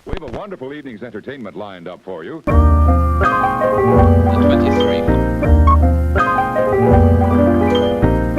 We have a wonderful evening's entertainment lined up for you. The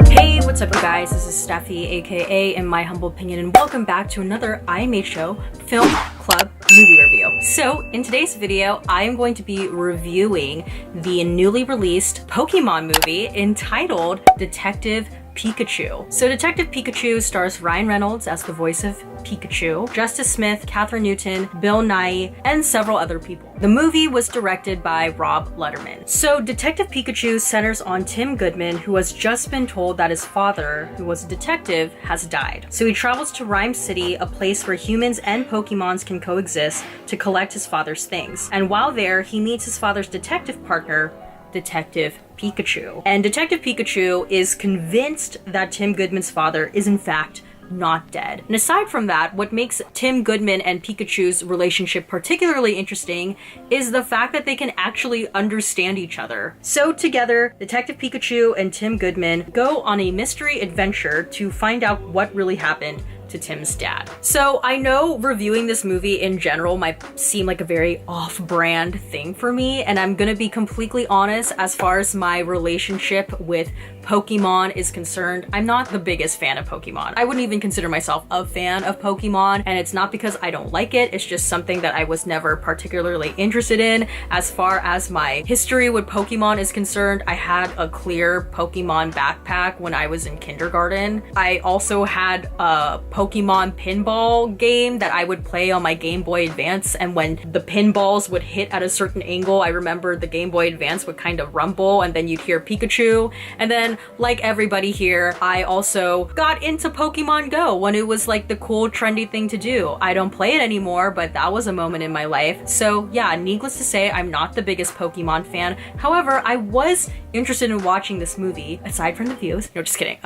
23. Hey, what's up you guys? This is Steffi, aka In My Humble Opinion, and welcome back to another IMHO Film Club movie review. So, in today's video, I am going to be reviewing the newly released Pokemon movie entitled Detective Pikachu. So Detective Pikachu stars Ryan Reynolds as the voice of Pikachu, Justice Smith, Catherine Newton, Bill Nighy, and several other people. The movie was directed by Rob Letterman. So Detective Pikachu centers on Tim Goodman, who has just been told that his father, who was a detective, has died. So he travels to Rhyme City, a place where humans and Pokemons can coexist, to collect his father's things. And while there, he meets his father's detective partner, Detective Pikachu. And Detective Pikachu is convinced that Tim Goodman's father is in fact not dead. And aside from that, what makes Tim Goodman and Pikachu's relationship particularly interesting is the fact that they can actually understand each other. So together, Detective Pikachu and Tim Goodman go on a mystery adventure to find out what really happened to Tim's dad. So I know reviewing this movie in general might seem like a very off-brand thing for me, and I'm gonna be completely honest as far as my relationship with Pokemon is concerned. I'm not the biggest fan of Pokemon. I wouldn't even consider myself a fan of Pokemon, and it's not because I don't like it, it's just something that I was never particularly interested in. As far as my history with Pokemon is concerned, I had a clear Pokemon backpack when I was in kindergarten. I also had a Pokemon pinball game that I would play on my Game Boy Advance, and when the pinballs would hit at a certain angle, I remember the Game Boy Advance would kind of rumble and then you'd hear Pikachu. And then, like everybody here, I also got into Pokemon Go when it was like the cool trendy thing to do. I don't play it anymore, but that was a moment in my life. So yeah, needless to say, I'm not the biggest Pokemon fan. However, I was interested in watching this movie, aside from the views. No, just kidding.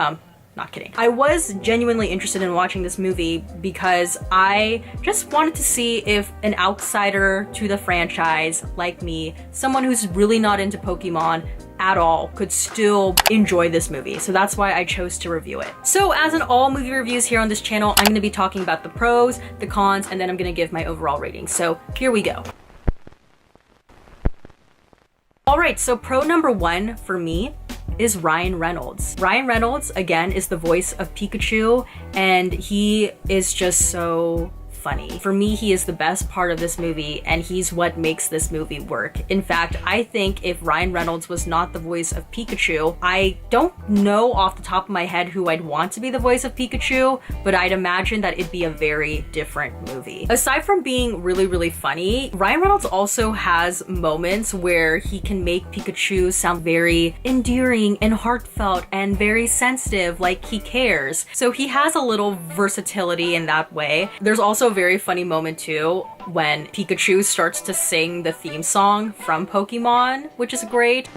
Not kidding. I was genuinely interested in watching this movie because I just wanted to see if an outsider to the franchise like me, someone who's really not into Pokemon at all, could still enjoy this movie. So that's why I chose to review it. So as in all movie reviews here on this channel, I'm gonna be talking about the pros, the cons, and then I'm gonna give my overall rating. So here we go. All right, so pro number one for me is Ryan Reynolds. Ryan Reynolds, again, is the voice of Pikachu, and he is just so funny. For me, he is the best part of this movie, and he's what makes this movie work. In fact, I think if Ryan Reynolds was not the voice of Pikachu, I don't know off the top of my head who I'd want to be the voice of Pikachu, but I'd imagine that it'd be a very different movie. Aside from being really, really funny, Ryan Reynolds also has moments where he can make Pikachu sound very endearing and heartfelt and very sensitive, like he cares. So he has a little versatility in that way. There's also a very funny moment too when Pikachu starts to sing the theme song from Pokemon, which is great.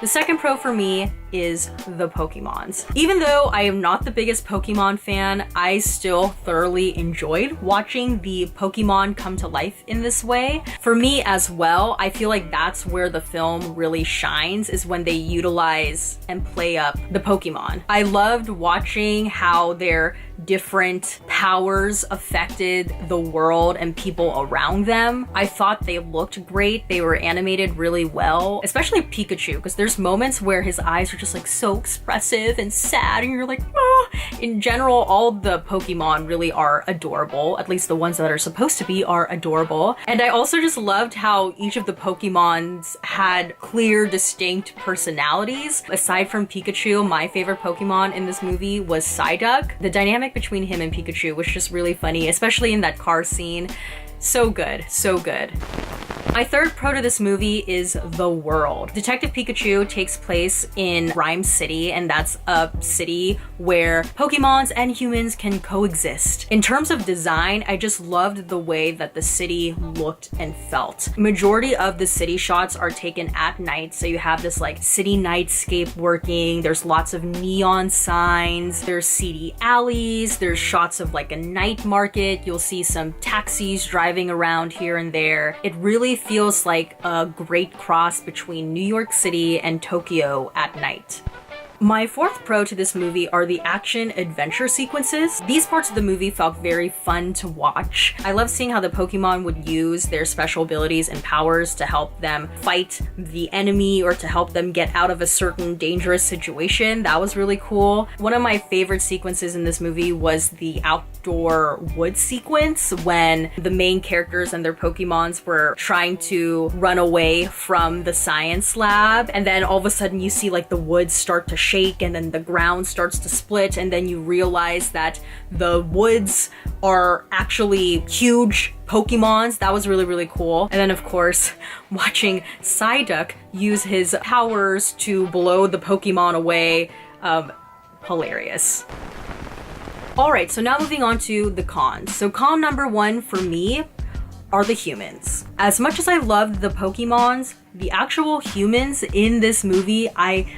The second pro for me is the Pokemons. Even though I am not the biggest Pokemon fan, I still thoroughly enjoyed watching the Pokemon come to life in this way. For me as well, I feel like that's where the film really shines, is when they utilize and play up the Pokemon. I loved watching how their different powers affected the world and people around them. I thought they looked great. They were animated really well, especially Pikachu, because there's moments where his eyes are just like so expressive and sad, and you're like, oh. In general, all the Pokemon really are adorable. At least the ones that are supposed to be are adorable. And I also just loved how each of the Pokemons had clear, distinct personalities. Aside from Pikachu, my favorite Pokemon in this movie was Psyduck. The dynamic between him and Pikachu was just really funny, especially in that car scene. So good, so good. My third pro to this movie is the world. Detective Pikachu takes place in Rhyme City, and that's a city where Pokemons and humans can coexist. In terms of design, I just loved the way that the city looked and felt. Majority of the city shots are taken at night, so you have this like city nightscape working. There's lots of neon signs, there's seedy alleys, there's shots of like a night market. You'll see some taxis driving around here and there. It really feels like a great cross between New York City and Tokyo at night. My fourth pro to this movie are the action adventure sequences. These parts of the movie felt very fun to watch. I love seeing how the Pokemon would use their special abilities and powers to help them fight the enemy or to help them get out of a certain dangerous situation. That was really cool. One of my favorite sequences in this movie was the outdoor wood sequence when the main characters and their Pokemons were trying to run away from the science lab, and then all of a sudden you see like the woods start to shake and then the ground starts to split, and then you realize that the woods are actually huge Pokemons. That was really, really cool. And then of course, watching Psyduck use his powers to blow the Pokemon away, hilarious. Alright, so now moving on to the cons. So con number one for me are the humans. As much as I loved the Pokemons, the actual humans in this movie, I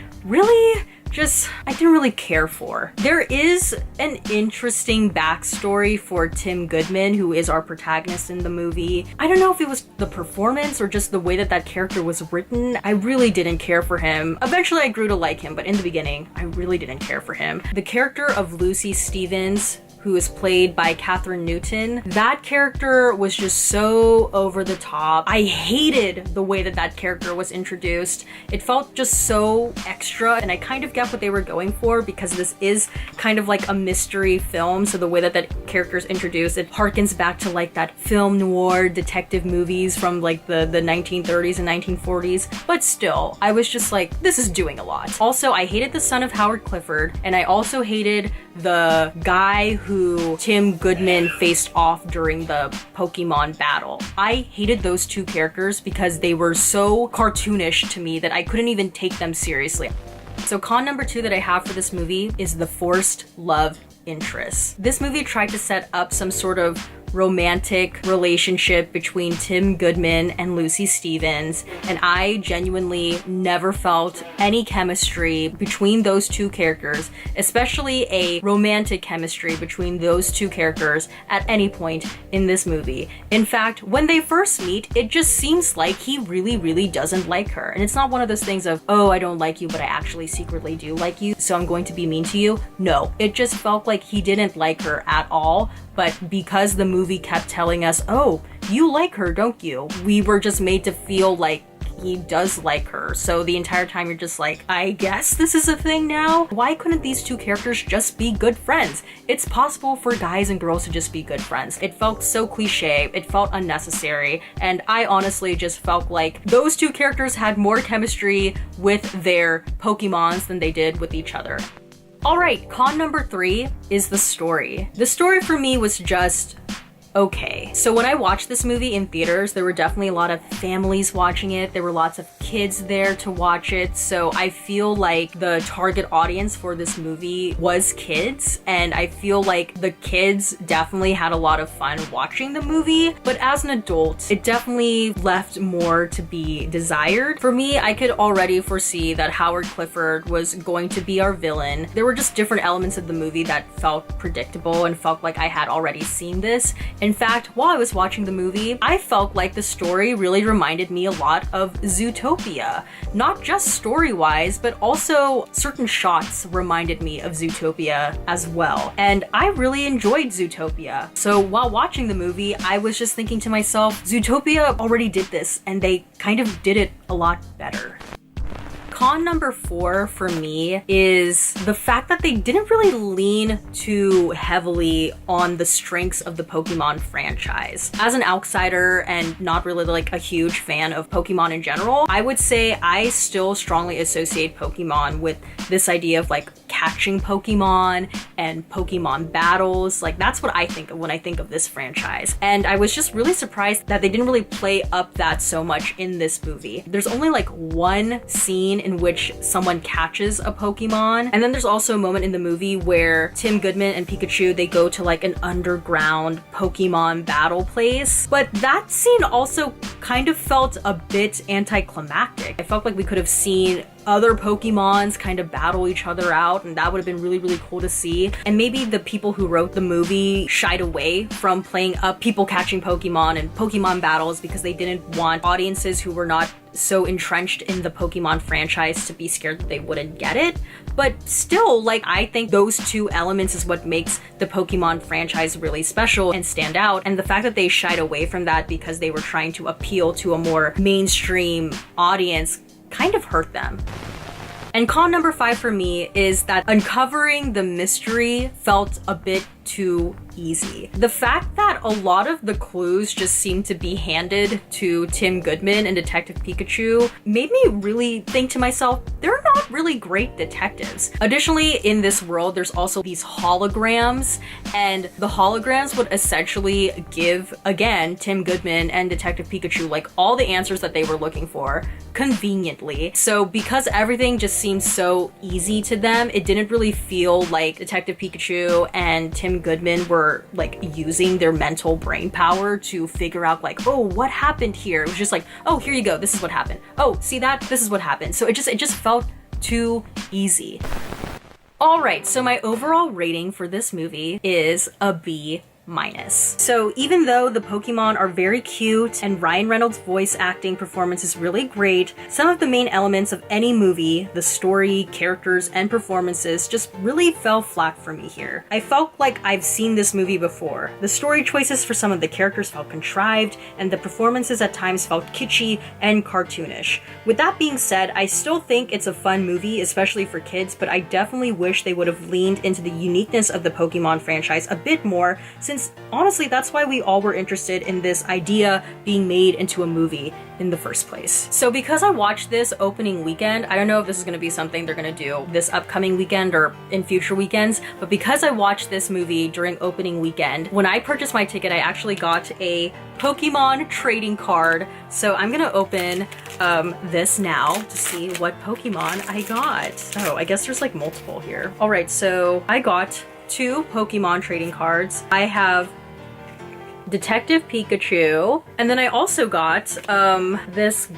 didn't really care for. There is an interesting backstory for Tim Goodman, who is our protagonist in the movie. I don't know if it was the performance or just the way that that character was written. I really didn't care for him. Eventually I grew to like him, but in the beginning, I really didn't care for him. The character of Lucy Stevens, who is played by Katherine Newton. That character was just so over the top. I hated the way that that character was introduced. It felt just so extra, and I kind of get what they were going for because this is kind of like a mystery film, so the way that that character is introduced, it harkens back to like that film noir detective movies from like the 1930s and 1940s, but still, I was just like, this is doing a lot. Also, I hated the son of Howard Clifford, and I also hated the guy who Tim Goodman faced off during the Pokemon battle. I hated those two characters because they were so cartoonish to me that I couldn't even take them seriously. So con number two that I have for this movie is the forced love interest. This movie tried to set up some sort of romantic relationship between Tim Goodman and Lucy Stevens, and I genuinely never felt any chemistry between those two characters, especially a romantic chemistry between those two characters at any point in this movie. In fact, when they first meet, it just seems like he really doesn't like her. And it's not one of those things of, oh, I don't like you, but I actually secretly do like you, so I'm going to be mean to you. No, it just felt like he didn't like her at all. But because the movie kept telling us, oh, you like her, don't you? We were just made to feel like he does like her. So the entire time you're just like, I guess this is a thing now? Why couldn't these two characters just be good friends? It's possible for guys and girls to just be good friends. It felt so cliche, it felt unnecessary, and I honestly just felt like those two characters had more chemistry with their Pokemons than they did with each other. Alright, con number three is the story. The story for me was just okay. So when I watched this movie in theaters, there were definitely a lot of families watching it. There were lots of kids there to watch it. So I feel like the target audience for this movie was kids. And I feel like the kids definitely had a lot of fun watching the movie. But as an adult, it definitely left more to be desired. For me, I could already foresee that Howard Clifford was going to be our villain. There were just different elements of the movie that felt predictable and felt like I had already seen this. In fact, while I was watching the movie, I felt like the story really reminded me a lot of Zootopia. Not just story-wise, but also certain shots reminded me of Zootopia as well. And I really enjoyed Zootopia. So while watching the movie, I was just thinking to myself, Zootopia already did this, and they kind of did it a lot better. Con number four for me is the fact that they didn't really lean too heavily on the strengths of the Pokemon franchise. As an outsider and not really like a huge fan of Pokemon in general, I would say I still strongly associate Pokemon with this idea of like catching Pokemon and Pokemon battles. Like that's what I think of when I think of this franchise. And I was just really surprised that they didn't really play up that so much in this movie. There's only like one scene in which someone catches a Pokemon. And then there's also a moment in the movie where Tim Goodman and Pikachu, they go to like an underground Pokemon battle place. But that scene also kind of felt a bit anticlimactic. I felt like we could have seen other Pokemons kind of battle each other out, and that would have been really, really cool to see. And maybe the people who wrote the movie shied away from playing up people catching Pokemon and Pokemon battles because they didn't want audiences who were not so entrenched in the Pokemon franchise to be scared that they wouldn't get it. But still, like, I think those two elements is what makes the Pokemon franchise really special and stand out. And the fact that they shied away from that because they were trying to appeal to a more mainstream audience kind of hurt them. And con number 5 for me is that uncovering the mystery felt a bit too easy. The fact that a lot of the clues just seemed to be handed to Tim Goodman and Detective Pikachu made me really think to myself, they're not really great detectives. Additionally, in this world, there's also these holograms, and the holograms would essentially give, again, Tim Goodman and Detective Pikachu like all the answers that they were looking for conveniently. So because everything just seemed so easy to them, it didn't really feel like Detective Pikachu and Tim Goodman were like using their mental brain power to figure out like, oh, what happened here? It was just like, oh, here you go, this is what happened. Oh, see that? This is what happened. So it just felt too easy. All right, so my overall rating for this movie is a B-. So even though the Pokemon are very cute and Ryan Reynolds' voice acting performance is really great, some of the main elements of any movie, the story, characters, and performances just really fell flat for me here. I felt like I've seen this movie before. The story choices for some of the characters felt contrived, and the performances at times felt kitschy and cartoonish. With that being said, I still think it's a fun movie, especially for kids, but I definitely wish they would have leaned into the uniqueness of the Pokemon franchise a bit more, since honestly, that's why we all were interested in this idea being made into a movie in the first place. So because I watched this opening weekend, I don't know if this is going to be something they're going to do this upcoming weekend or in future weekends, but because I watched this movie during opening weekend, when I purchased my ticket, I actually got a Pokemon trading card. So I'm going to open this now to see what Pokemon I got. Oh, I guess there's like multiple here. All right, so I got 2 Pokemon trading cards. I have Detective Pikachu, and then I also got this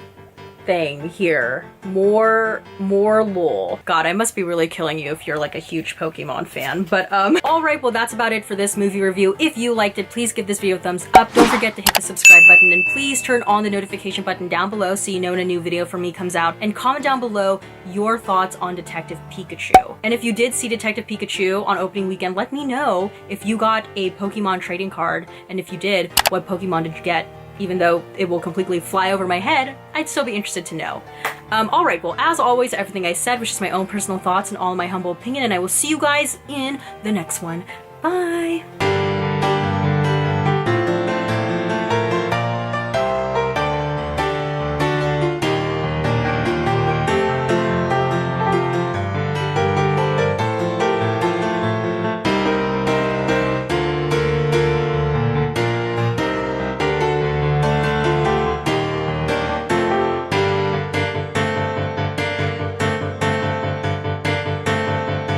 thing here, more lol. God, I must be really killing you if you're like a huge Pokemon fan. But all right, well, that's about it for this movie review. If you liked it, please give this video a thumbs up. Don't forget to hit the subscribe button, and please turn on the notification button down below so you know when a new video from me comes out, and comment down below your thoughts on Detective Pikachu. And if you did see Detective Pikachu on opening weekend, let me know if you got a Pokemon trading card, and if you did, what Pokemon did you get? Even though it will completely fly over my head, I'd still be interested to know. Alright, well, as always, everything I said was just my own personal thoughts and all my humble opinion, and I will see you guys in the next one. Bye!